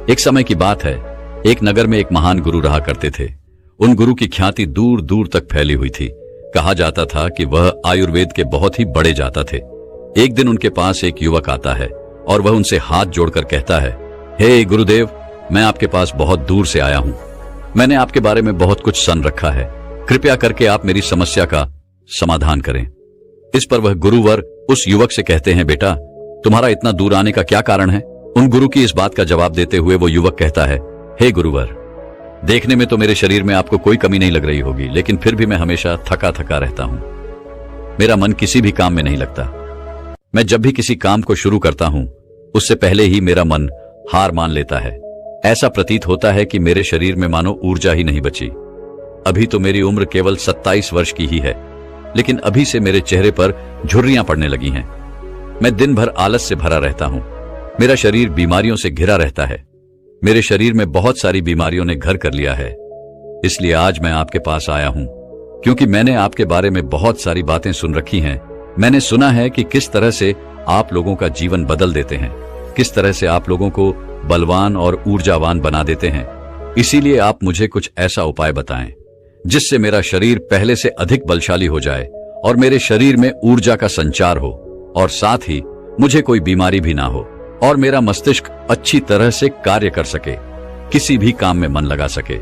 एक समय की बात है, एक नगर में एक महान गुरु रहा करते थे। उन गुरु की ख्याति दूर दूर तक फैली हुई थी। कहा जाता था कि वह आयुर्वेद के बहुत ही बड़े जाता थे। एक दिन उनके पास एक युवक आता है और वह उनसे हाथ जोड़कर कहता है, हे गुरुदेव, मैं आपके पास बहुत दूर से आया हूं। मैंने आपके बारे में बहुत कुछ सुन रखा है। कृपया करके आप मेरी समस्या का समाधान करें। इस पर वह गुरुवर उस युवक से कहते हैं, बेटा, तुम्हारा इतना दूर आने का क्या कारण है? उन गुरु की इस बात का जवाब देते हुए वो युवक कहता है, हे गुरुवर, देखने में तो मेरे शरीर में आपको कोई कमी नहीं लग रही होगी, लेकिन फिर भी मैं हमेशा थका थका रहता हूं। मेरा मन किसी भी काम में नहीं लगता। मैं जब भी किसी काम को शुरू करता हूं, उससे पहले ही मेरा मन हार मान लेता है। ऐसा प्रतीत होता है कि मेरे शरीर में मानो ऊर्जा ही नहीं बची। अभी तो मेरी उम्र केवल 27 वर्ष की ही है, लेकिन अभी से मेरे चेहरे पर झुर्रियां पड़ने लगी हैं। मैं दिन भर आलस से भरा रहता हूं। मेरा शरीर बीमारियों से घिरा रहता है। मेरे शरीर में बहुत सारी बीमारियों ने घर कर लिया है। इसलिए आज मैं आपके पास आया हूं, क्योंकि मैंने आपके बारे में बहुत सारी बातें सुन रखी हैं। मैंने सुना है कि किस तरह से आप लोगों का जीवन बदल देते हैं, किस तरह से आप लोगों को बलवान और ऊर्जावान बना देते हैं। इसीलिए आप मुझे कुछ ऐसा उपाय बताएं जिससे मेरा शरीर पहले से अधिक बलशाली हो जाए और मेरे शरीर में ऊर्जा का संचार हो, और साथ ही मुझे कोई बीमारी भी ना हो और मेरा मस्तिष्क अच्छी तरह से कार्य कर सके, किसी भी काम में मन लगा सके।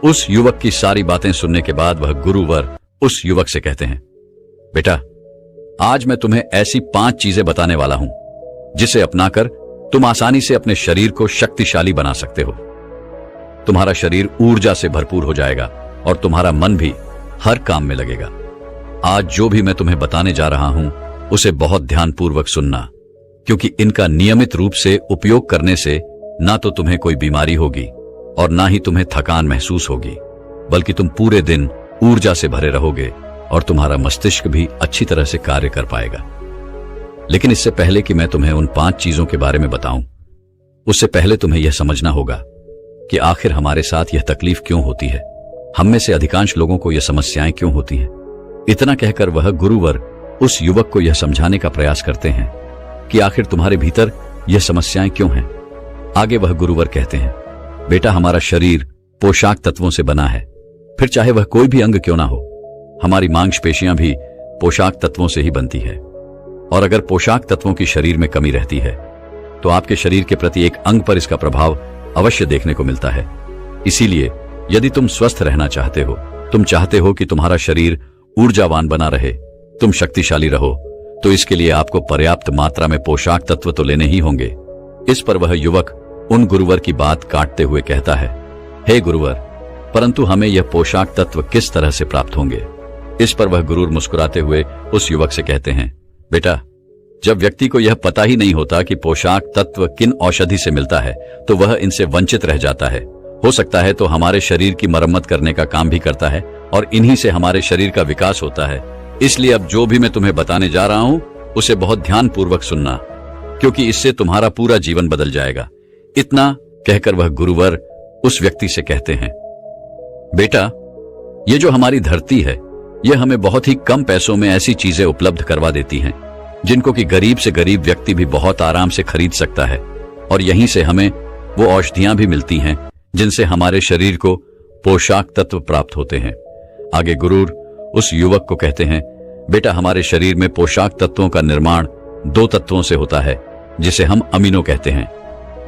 उस युवक की सारी बातें सुनने के बाद वह गुरुवर उस युवक से कहते हैं, बेटा, आज मैं तुम्हें ऐसी 5 चीजें बताने वाला हूं जिसे अपनाकर तुम आसानी से अपने शरीर को शक्तिशाली बना सकते हो। तुम्हारा शरीर ऊर्जा से भरपूर हो जाएगा और तुम्हारा मन भी हर काम में लगेगा। आज जो भी मैं तुम्हें बताने जा रहा हूं, उसे बहुत ध्यानपूर्वक सुनना, क्योंकि इनका नियमित रूप से उपयोग करने से ना तो तुम्हें कोई बीमारी होगी और ना ही तुम्हें थकान महसूस होगी, बल्कि तुम पूरे दिन ऊर्जा से भरे रहोगे और तुम्हारा मस्तिष्क भी अच्छी तरह से कार्य कर पाएगा। लेकिन इससे पहले कि मैं तुम्हें उन 5 चीजों के बारे में बताऊं, उससे पहले तुम्हें यह समझना होगा कि आखिर हमारे साथ यह तकलीफ क्यों होती है। हम में से अधिकांश लोगों को यह समस्याएं क्यों होती हैं। इतना कहकर वह गुरुवर उस युवक को यह समझाने का प्रयास करते हैं कि आखिर तुम्हारे भीतर यह समस्याएं क्यों हैं। आगे वह गुरुवर कहते हैं, बेटा, हमारा शरीर पोशाक तत्वों से बना है, फिर चाहे वह कोई भी अंग क्यों ना हो। हमारी मांसपेशियां भी पोशाक तत्वों से ही बनती है, और अगर पोशाक तत्वों की शरीर में कमी रहती है तो आपके शरीर के प्रति एक अंग पर इसका प्रभाव अवश्य देखने को मिलता है। इसीलिए यदि तुम स्वस्थ रहना चाहते हो, तुम चाहते हो कि तुम्हारा शरीर ऊर्जावान बना रहे, तुम शक्तिशाली रहो, तो इसके लिए आपको पर्याप्त मात्रा में पोशाक तत्व तो लेने ही होंगे। इस पर वह युवक उन गुरुवर की बात काटते हुए कहता है, हे गुरुवर, परंतु हमें यह पोशाक तत्व किस तरह से प्राप्त होंगे? इस पर वह गुरुवर मुस्कुराते हुए उस युवक से कहते हैं, बेटा, जब व्यक्ति को यह पता ही नहीं होता कि पोशाक तत्व किन औषधि से मिलता है, तो वह इनसे वंचित रह जाता है। हो सकता है तो हमारे शरीर की मरम्मत करने का काम भी करता है और इन्हीं से हमारे शरीर का विकास होता है। इसलिए अब जो भी मैं तुम्हें बताने जा रहा हूं, उसे बहुत ध्यानपूर्वक सुनना, क्योंकि इससे तुम्हारा पूरा जीवन बदल जाएगा। इतना कहकर वह गुरुवर उस व्यक्ति से कहते हैं, बेटा, ये जो हमारी धरती है, यह हमें बहुत ही कम पैसों में ऐसी चीजें उपलब्ध करवा देती हैं जिनको कि गरीब से गरीब व्यक्ति भी बहुत आराम से खरीद सकता है, और यहीं से हमें वो औषधियां भी मिलती हैं जिनसे हमारे शरीर को पोशाक तत्व प्राप्त होते हैं। आगे गुरुर उस युवक को कहते हैं, बेटा, हमारे शरीर में पोशाक तत्वों का निर्माण 2 तत्वों से होता है, जिसे हम अमीनो कहते हैं।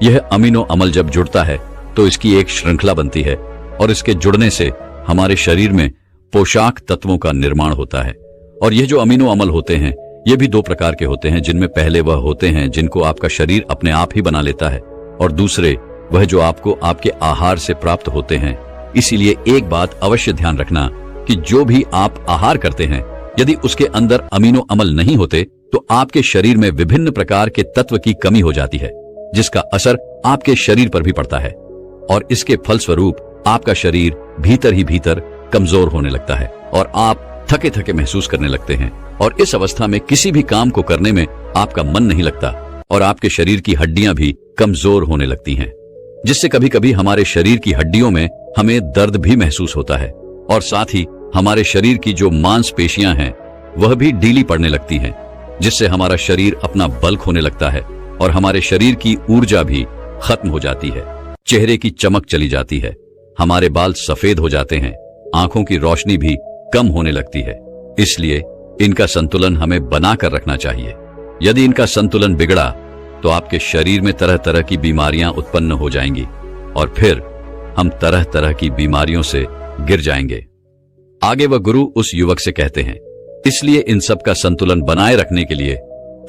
यह अमीनो अम्ल जब जुड़ता है तो इसकी एक श्रृंखला बनती है, और इसके जुड़ने से हमारे शरीर में पोशाक तत्वों का निर्माण होता है। और यह जो अमीनो अम्ल होते हैं, ये भी 2 प्रकार के होते हैं, जिनमें पहले वह होते हैं जिनको आपका शरीर अपने आप ही बना लेता है, और दूसरे वह जो आपको आपके आहार से प्राप्त होते हैं। इसीलिए एक बात अवश्य ध्यान रखना कि जो भी आप आहार करते हैं, यदि उसके अंदर अमीनो अम्ल नहीं होते तो आपके शरीर में विभिन्न प्रकार के तत्व की कमी हो जाती है, जिसका असर आपके शरीर पर भी पड़ता है, और इसके फलस्वरूप आपका शरीर भीतर ही भीतर कमजोर होने लगता है और आप थके थके महसूस करने लगते हैं। और इस अवस्था में किसी भी काम को करने में आपका मन नहीं लगता और आपके शरीर की हड्डियां भी कमजोर होने लगती हैं, जिससे कभी कभी हमारे शरीर की हड्डियों में हमें दर्द भी महसूस होता है, और साथ ही हमारे शरीर की जो मांसपेशियां हैं वह भी ढीली पड़ने लगती हैं, जिससे हमारा शरीर अपना बल खोने लगता है और हमारे शरीर की ऊर्जा भी खत्म हो जाती है। चेहरे की चमक चली जाती है, हमारे बाल सफेद हो जाते हैं, आंखों की रोशनी भी कम होने लगती है। इसलिए इनका संतुलन हमें बनाकर रखना चाहिए। यदि इनका संतुलन बिगड़ा तो आपके शरीर में तरह तरह की बीमारियां उत्पन्न हो जाएंगी और फिर हम तरह तरह की बीमारियों से गिर जाएंगे। आगे वह गुरु उस युवक से कहते हैं, इसलिए इन सब का संतुलन बनाए रखने के लिए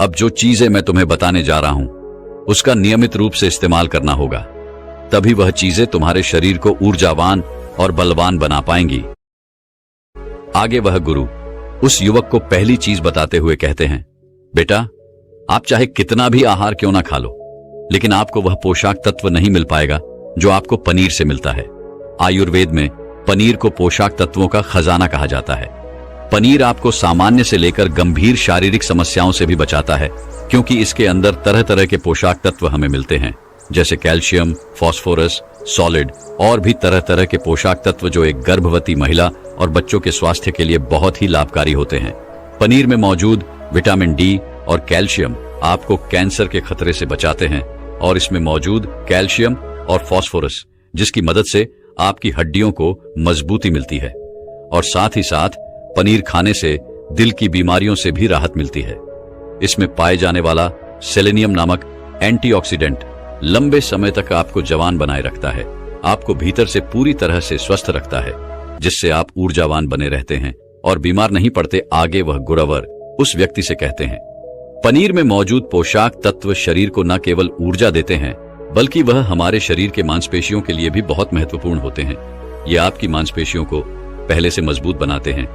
अब जो चीजें मैं तुम्हें बताने जा रहा हूं उसका नियमित रूप से इस्तेमाल करना होगा, तभी वह चीजें तुम्हारे शरीर को ऊर्जावान और बलवान बना पाएंगी। आगे वह गुरु उस युवक को पहली चीज बताते हुए कहते हैं, बेटा, आप चाहे कितना भी आहार क्यों ना खा लो, लेकिन आपको वह पोषक तत्व नहीं मिल पाएगा जो आपको पनीर से मिलता है। आयुर्वेद में पनीर को पोषक तत्वों का खजाना कहा जाता है। पनीर आपको सामान्य से लेकर गंभीर शारीरिक समस्याओं से भी बचाता है, क्योंकि इसके अंदर तरह तरह के पोषक तत्व हमें मिलते हैं, जैसे कैल्शियम, फास्फोरस, सॉलिड और भी तरह तरह के पोषक तत्व जो एक गर्भवती महिला और बच्चों के स्वास्थ्य के लिए बहुत ही लाभकारी होते हैं। पनीर में मौजूद विटामिन डी और कैल्शियम आपको कैंसर के खतरे से बचाते हैं और इसमें मौजूद कैल्शियम और फास्फोरस जिसकी मदद से आपकी हड्डियों को मजबूती मिलती है। और साथ ही साथ पनीर खाने से दिल की बीमारियों से भी राहत मिलती है। इसमें पाए जाने वाला सेलेनियम नामक एंटीऑक्सीडेंट लंबे समय तक आपको जवान बनाए रखता है, आपको भीतर से पूरी तरह से स्वस्थ रखता है, जिससे आप ऊर्जावान बने रहते हैं और बीमार नहीं पड़ते। आगे वह गुरुवर उस व्यक्ति से कहते हैं, पनीर में मौजूद पोषक तत्व शरीर को न केवल ऊर्जा देते हैं बल्कि वह हमारे शरीर के मांसपेशियों के लिए भी बहुत महत्वपूर्ण होते हैं। ये आपकी मांसपेशियों को पहले से मजबूत बनाते हैं,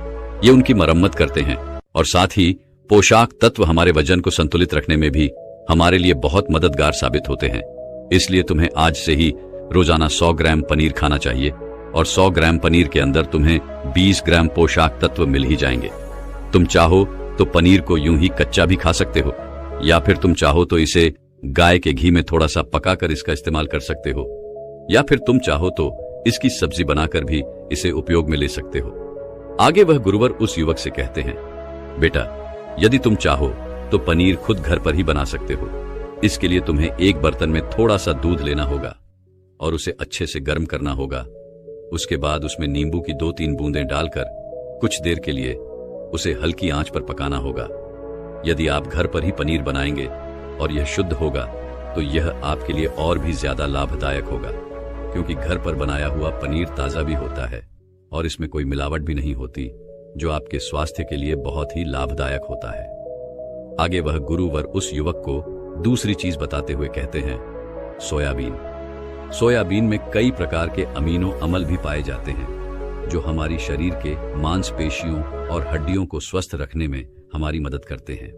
ये उनकी मरम्मत करते हैं और साथ ही पोषक तत्व हमारे वजन को संतुलित रखने में भी हमारे लिए बहुत मददगार साबित होते हैं। इसलिए तुम्हें आज से ही रोजाना 100 ग्राम पनीर खाना चाहिए और 100 ग्राम पनीर के अंदर तुम्हें 20 ग्राम पोषक तत्व मिल ही जाएंगे। तुम चाहो तो पनीर को यूं ही कच्चा भी खा सकते हो, या फिर तुम चाहो तो इसे गाय के घी में थोड़ा सा पकाकर इसका इस्तेमाल कर सकते हो, या फिर तुम चाहो तो इसकी सब्जी बनाकर भी इसे उपयोग में ले सकते हो। आगे वह गुरुवर उस युवक से कहते हैं, बेटा, यदि तुम चाहो तो पनीर खुद घर पर ही बना सकते हो। इसके लिए तुम्हें एक बर्तन में थोड़ा सा दूध लेना होगा और उसे अच्छे से गर्म करना होगा। उसके बाद उसमें नींबू की 2-3 बूंदें डालकर कुछ देर के लिए उसे हल्की आंच पर पकाना होगा। यदि आप घर पर ही पनीर बनाएंगे और यह शुद्ध होगा तो यह आपके लिए और भी ज्यादा लाभदायक होगा, क्योंकि घर पर बनाया हुआ पनीर ताजा भी होता है और इसमें कोई मिलावट भी नहीं होती, जो आपके स्वास्थ्य के लिए बहुत ही लाभदायक होता है। आगे वह गुरुवर उस युवक को दूसरी चीज बताते हुए कहते हैं, सोयाबीन। सोयाबीन में कई प्रकार के अमीनो अम्ल भी पाए जाते हैं जो हमारी शरीर के मांसपेशियों और हड्डियों को स्वस्थ रखने में हमारी मदद करते हैं।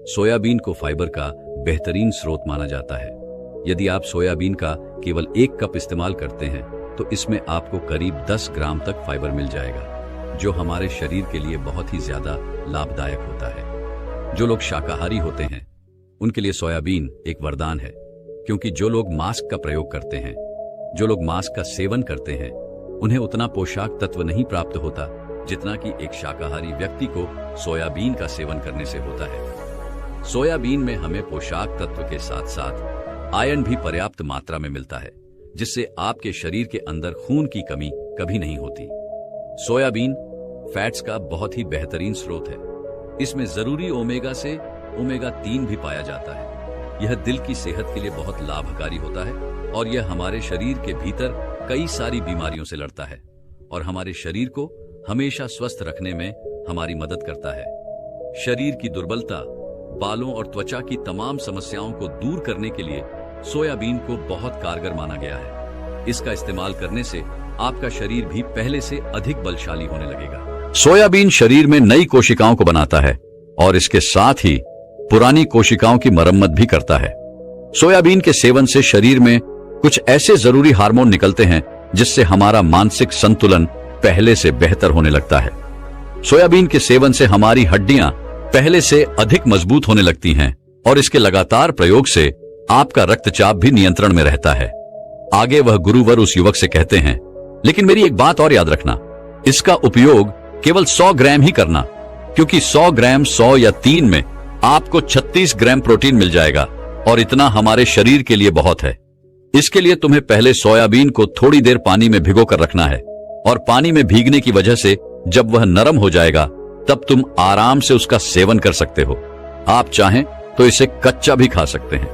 सोयाबीन को फाइबर का बेहतरीन स्रोत माना जाता है। यदि आप सोयाबीन का केवल 1 कप इस्तेमाल करते हैं तो इसमें आपको करीब 10 ग्राम तक फाइबर मिल जाएगा, जो हमारे शरीर के लिए बहुत ही ज्यादा लाभदायक होता है। जो लोग शाकाहारी होते हैं उनके लिए सोयाबीन एक वरदान है, क्योंकि जो लोग मांस का प्रयोग करते हैं, जो लोग मांस का सेवन करते हैं, उन्हें उतना पोषक तत्व नहीं प्राप्त होता जितना कि एक शाकाहारी व्यक्ति को सोयाबीन का सेवन करने से होता है। सोयाबीन में हमें पोषक तत्व के साथ साथ आयरन भी पर्याप्त मात्रा में मिलता है, जिससे आपके शरीर के अंदर खून की कमी कभी नहीं होती। सोयाबीन फैट्स का बहुत ही बेहतरीन स्रोत है। इसमें जरूरी ओमेगा से ओमेगा 3 भी पाया जाता है। यह दिल की सेहत के लिए बहुत लाभकारी होता है और यह हमारे शरीर के भीतर कई सारी बीमारियों से लड़ता है और हमारे शरीर को हमेशा स्वस्थ रखने में हमारी मदद करता है। शरीर की दुर्बलता, बालों और त्वचा की तमाम समस्याओं को दूर करने के लिए सोयाबीन को बहुत कारगर माना गया है। इसका इस्तेमाल करने से आपका शरीर भी पहले से अधिक बलशाली होने लगेगा। सोयाबीन शरीर में नई कोशिकाओं को बनाता है और इसके साथ ही पुरानी कोशिकाओं की मरम्मत भी करता है। सोयाबीन के सेवन से शरीर में कुछ ऐसे जरूरी हार्मोन निकलते हैं जिससे हमारा मानसिक संतुलन पहले से बेहतर होने लगता है। सोयाबीन के सेवन से हमारी हड्डियां पहले से अधिक मजबूत होने लगती हैं और इसके लगातार प्रयोग से आपका रक्तचाप भी नियंत्रण में रहता है। आगे वह गुरुवर उस युवक से कहते हैं, लेकिन मेरी एक बात और याद रखना, इसका उपयोग केवल 100 ग्राम ही करना, क्योंकि 100 ग्राम 100 या 3 में आपको 36 ग्राम प्रोटीन मिल जाएगा और इतना हमारे शरीर के लिए बहुत है। इसके लिए तुम्हें पहले सोयाबीन को थोड़ी देर पानी में भिगो कर रखना है, और पानी में भीगने की वजह से जब वह नरम हो जाएगा तब तुम आराम से उसका सेवन कर सकते हो। आप चाहें तो इसे कच्चा भी खा सकते हैं,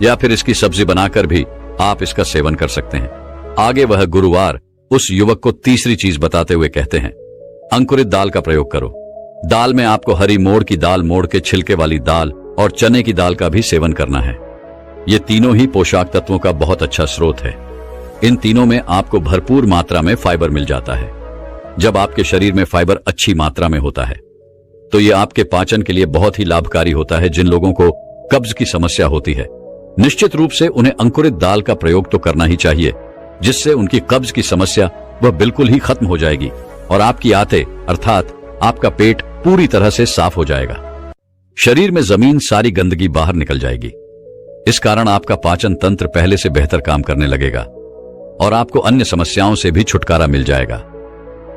या फिर इसकी सब्जी बनाकर भी आप इसका सेवन कर सकते हैं। आगे वह गुरुवार उस युवक को तीसरी चीज बताते हुए कहते हैं, अंकुरित दाल का प्रयोग करो। दाल में आपको हरी मोड़ की दाल, मोड़ के छिलके वाली दाल और चने की दाल का भी सेवन करना है। ये तीनों ही पोषक तत्वों का बहुत अच्छा स्रोत है। इन तीनों में आपको भरपूर मात्रा में फाइबर मिल जाता है। जब आपके शरीर में फाइबर अच्छी मात्रा में होता है तो ये आपके पाचन के लिए बहुत ही लाभकारी होता है। जिन लोगों को कब्ज की समस्या होती है, निश्चित रूप से उन्हें अंकुरित दाल का प्रयोग तो करना ही चाहिए, जिससे उनकी कब्ज की समस्या वह बिल्कुल ही खत्म हो जाएगी और आपकी आंतें अर्थात आपका पेट पूरी तरह से साफ हो जाएगा। शरीर में जमीन सारी गंदगी बाहर निकल जाएगी। इस कारण आपका पाचन तंत्र पहले से बेहतर काम करने लगेगा और आपको अन्य समस्याओं से भी छुटकारा मिल जाएगा।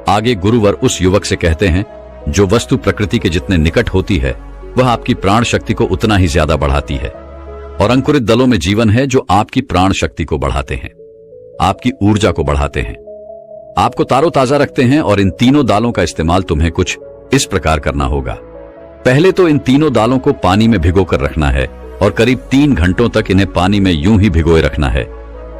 आगे गुरुवर उस युवक से कहते हैं, जो वस्तु प्रकृति के जितने निकट होती है वह आपकी प्राण शक्ति को उतना ही ज्यादा बढ़ाती है, और अंकुरित दलों में जीवन है जो आपकी प्राण शक्ति को बढ़ाते हैं, आपकी ऊर्जा को बढ़ाते हैं, आपको तारोताजा रखते हैं। और इन तीनों दालों का इस्तेमाल तुम्हें कुछ इस प्रकार करना होगा। पहले तो इन तीनों दालों को पानी में भिगोकर रखना है और करीब 3 घंटों तक इन्हें पानी में यूं ही भिगोए रखना है।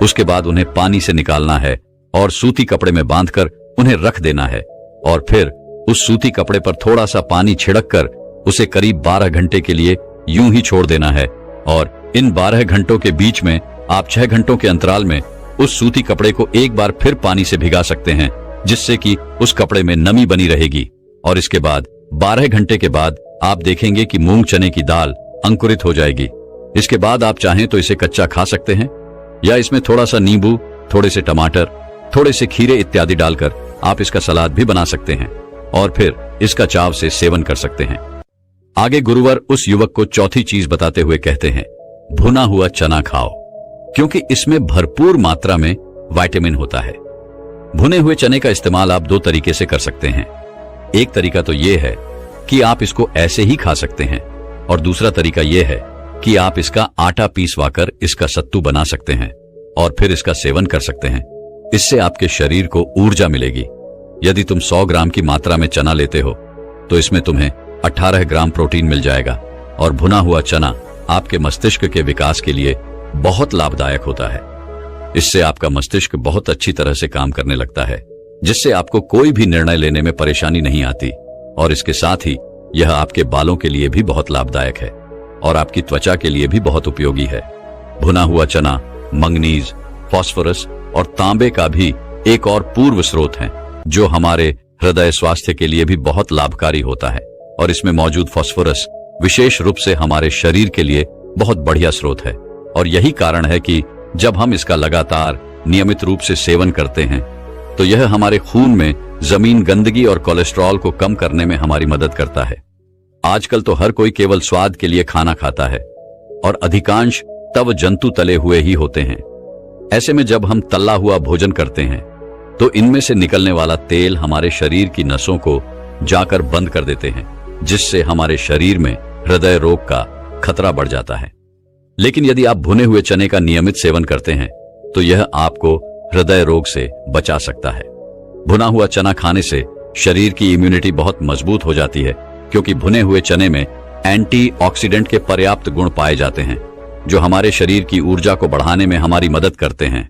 उसके बाद उन्हें पानी से निकालना है और सूती कपड़े में बांधकर उन्हें रख देना है, और फिर उस सूती कपड़े पर थोड़ा सा पानी छिड़क कर उसे करीब 12 घंटे के लिए यूं ही छोड़ देना है। और इन 12 घंटों के बीच में आप 6 घंटों के अंतराल में उस सूती कपड़े को एक बार फिर पानी से भिगा सकते हैं, जिससे कि उस कपड़े में नमी बनी रहेगी। और इसके बाद 12 घंटे के बाद आप देखेंगे कि मूंग चने की दाल अंकुरित हो जाएगी। इसके बाद आप चाहें तो इसे कच्चा खा सकते हैं, या इसमें थोड़ा सा नींबू, थोड़े से टमाटर, थोड़े से खीरे इत्यादि डालकर आप इसका सलाद भी बना सकते हैं और फिर इसका चाव से सेवन कर सकते हैं। आगे गुरुवर उस युवक को चौथी चीज बताते हुए कहते हैं, भुना हुआ चना खाओ, क्योंकि इसमें भरपूर मात्रा में विटामिन होता है। भुने हुए चने का इस्तेमाल आप 2 तरीके से कर सकते हैं। एक तरीका तो यह है कि आप इसको ऐसे ही खा सकते हैं, और दूसरा तरीका यह है कि आप इसका आटा पीसवाकर इसका सत्तू बना सकते हैं और फिर इसका सेवन कर सकते हैं। इससे आपके शरीर को ऊर्जा मिलेगी। यदि तुम 100 ग्राम की मात्रा में चना लेते हो तो इसमें तुम्हें 18 ग्राम प्रोटीन मिल जाएगा, और भुना हुआ चना आपके मस्तिष्क के विकास के लिए बहुत लाभदायक होता है। इससे आपका मस्तिष्क बहुत अच्छी तरह से काम करने लगता है, जिससे आपको कोई भी निर्णय लेने में परेशानी नहीं आती। और इसके साथ ही यह आपके बालों के लिए भी बहुत लाभदायक है और आपकी त्वचा के लिए भी बहुत उपयोगी है। भुना हुआ चना मंगनीज, फास्फोरस और तांबे का भी एक और पूर्व स्रोत है, जो हमारे हृदय स्वास्थ्य के लिए भी बहुत लाभकारी होता है। और इसमें मौजूद फास्फोरस विशेष रूप से हमारे शरीर के लिए बहुत बढ़िया स्रोत है, और यही कारण है कि जब हम इसका लगातार नियमित रूप से सेवन करते हैं तो यह हमारे खून में जमीन गंदगी और कोलेस्ट्रॉल को कम करने में हमारी मदद करता है। आजकल तो हर कोई केवल स्वाद के लिए खाना खाता है, और अधिकांश तव जंतु तले हुए ही होते हैं। ऐसे में जब हम तला हुआ भोजन करते हैं तो इनमें से निकलने वाला तेल हमारे शरीर की नसों को जाकर बंद कर देते हैं, जिससे हमारे शरीर में हृदय रोग का खतरा बढ़ जाता है। लेकिन यदि आप भुने हुए चने का नियमित सेवन करते हैं तो यह आपको हृदय रोग से बचा सकता है। भुना हुआ चना खाने से शरीर की इम्यूनिटी बहुत मजबूत हो जाती है, क्योंकि भुने हुए चने में एंटीऑक्सीडेंट के पर्याप्त गुण पाए जाते हैं, जो हमारे शरीर की ऊर्जा को बढ़ाने में हमारी मदद करते हैं।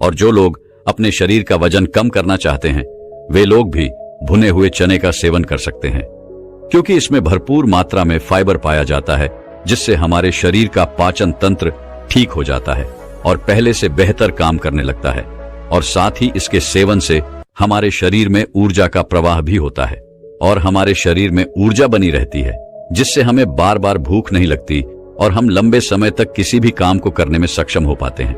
और जो लोग अपने शरीर का वजन कम करना चाहते हैं वे लोग भी भुने हुए चने का सेवन कर सकते हैं, क्योंकि इसमें भरपूर मात्रा में फाइबर पाया जाता है, जिससे हमारे शरीर का पाचन तंत्र ठीक हो जाता है और पहले से बेहतर काम करने लगता है। और साथ ही इसके सेवन से हमारे शरीर में ऊर्जा का प्रवाह भी होता है और हमारे शरीर में ऊर्जा बनी रहती है, जिससे हमें बार बार भूख नहीं लगती और हम लंबे समय तक किसी भी काम को करने में सक्षम हो पाते हैं।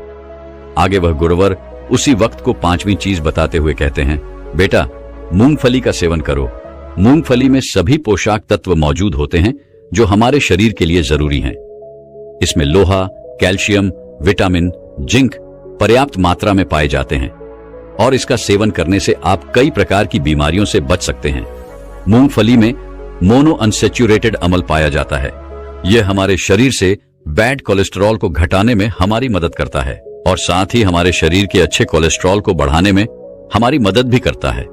आगे वह गुरुवर उसी वक्त को 5वीं चीज बताते हुए कहते हैं, बेटा मूंगफली का सेवन करो। मूंगफली में सभी पोषक तत्व मौजूद होते हैं जो हमारे शरीर के लिए जरूरी हैं। इसमें लोहा, कैल्शियम, विटामिन, जिंक पर्याप्त मात्रा में पाए जाते हैं, और इसका सेवन करने से आप कई प्रकार की बीमारियों से बच सकते हैं। मूंगफली में मोनो अनसेचुरेटेड अम्ल पाया जाता है। यह हमारे शरीर से बैड कोलेस्ट्रॉल को घटाने में हमारी मदद करता है और साथ ही हमारे शरीर के अच्छे कोलेस्ट्रॉल को बढ़ाने में हमारी मदद भी करता है।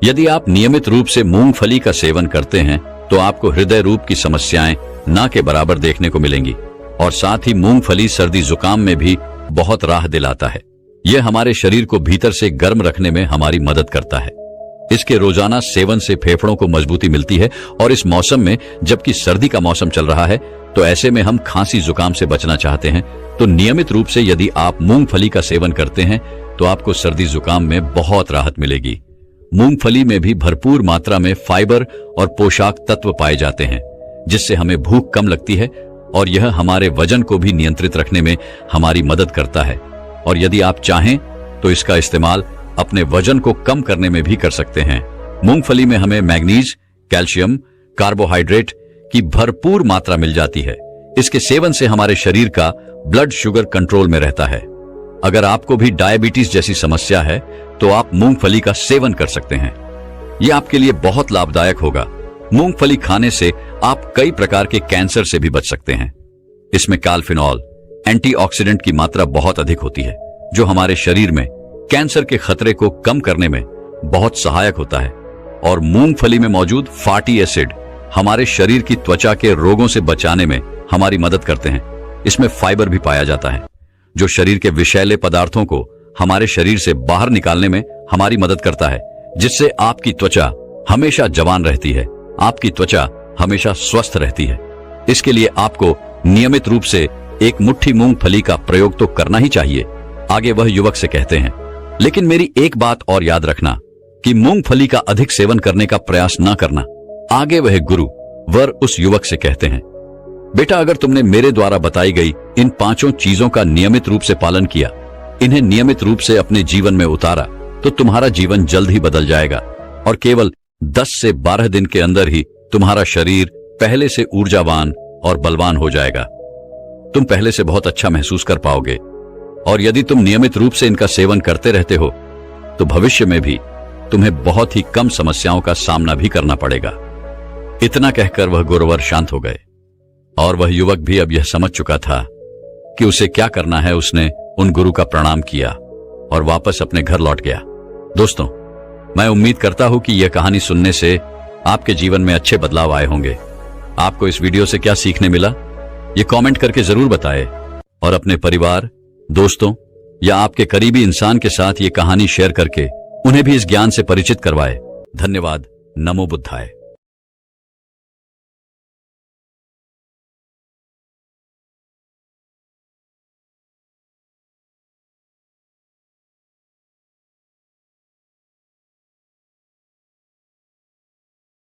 यदि आप नियमित रूप से मूंगफली का सेवन करते हैं तो आपको हृदय रूप की समस्याएं ना के बराबर देखने को मिलेंगी, और साथ ही मूंगफली सर्दी जुकाम में भी बहुत राहत दिलाता है। यह हमारे शरीर को भीतर से गर्म रखने में हमारी मदद करता है। इसके रोजाना सेवन से फेफड़ों को मजबूती मिलती है, और इस मौसम में जबकि सर्दी का मौसम चल रहा है तो ऐसे में हम खांसी जुकाम से बचना चाहते हैं तो नियमित रूप से यदि आप मूंगफली का सेवन करते हैं तो आपको सर्दी जुकाम में बहुत राहत मिलेगी। मूंगफली में भी भरपूर मात्रा में फाइबर और पोषक तत्व पाए जाते हैं, जिससे हमें भूख कम लगती है, और यह हमारे वजन को भी नियंत्रित रखने में हमारी मदद करता है। और यदि आप चाहें तो इसका इस्तेमाल अपने वजन को कम करने में भी कर सकते हैं। मूंगफली में हमें मैग्नीज, कैल्शियम, कार्बोहाइड्रेट की भरपूर मात्रा मिल जाती है। इसके सेवन से हमारे शरीर का ब्लड शुगर कंट्रोल में रहता है। अगर आपको भी डायबिटीज जैसी समस्या है तो आप मूंगफली का सेवन कर सकते हैं। यह आपके लिए बहुत लाभदायक होगा। मूंगफली खाने से आप कई प्रकार के कैंसर से भी बच सकते हैं। इसमें काल्फिनॉल, एंटीऑक्सीडेंट की मात्रा बहुत अधिक होती है, जो हमारे शरीर में कैंसर के खतरे को कम करने में बहुत सहायक होता है। और मूंगफली में मौजूद फैटी एसिड हमारे शरीर की त्वचा के रोगों से बचाने में हमारी मदद करते हैं। इसमें फाइबर भी पाया जाता है, जो शरीर के विषैले पदार्थों को हमारे शरीर से बाहर निकालने में हमारी मदद करता है, जिससे आपकी त्वचा हमेशा जवान रहती है, आपकी त्वचा हमेशा स्वस्थ रहती है। इसके लिए आपको नियमित रूप से एक मुट्ठी मूंगफली का प्रयोग तो करना ही चाहिए, आगे वह युवक से कहते हैं। लेकिन मेरी एक बात और याद रखना कि मूंगफली का अधिक सेवन करने का प्रयास न करना, आगे वह गुरु वर उस युवक से कहते हैं। बेटा, अगर तुमने मेरे द्वारा बताई गई इन 5 चीजों का नियमित रूप से पालन किया, इन्हें नियमित रूप से अपने जीवन में उतारा, तो तुम्हारा जीवन जल्द ही बदल जाएगा, और केवल 10 से 12 दिन के अंदर ही तुम्हारा शरीर पहले से ऊर्जावान और बलवान हो जाएगा। तुम पहले से बहुत अच्छा महसूस कर पाओगे, और यदि तुम नियमित रूप से इनका सेवन करते रहते हो तो भविष्य में भी तुम्हें बहुत ही कम समस्याओं का सामना भी करना पड़ेगा। इतना कहकर वह गुरुवर शांत हो गए, और वह युवक भी अब यह समझ चुका था कि उसे क्या करना है। उसने उन गुरु का प्रणाम किया और वापस अपने घर लौट गया। दोस्तों, मैं उम्मीद करता हूं कि यह कहानी सुनने से आपके जीवन में अच्छे बदलाव आए होंगे। आपको इस वीडियो से क्या सीखने मिला, ये कमेंट करके जरूर बताएं, और अपने परिवार, दोस्तों या आपके करीबी इंसान के साथ ये कहानी शेयर करके उन्हें भी इस ज्ञान से परिचित करवाएं। धन्यवाद। नमो बुद्धाय।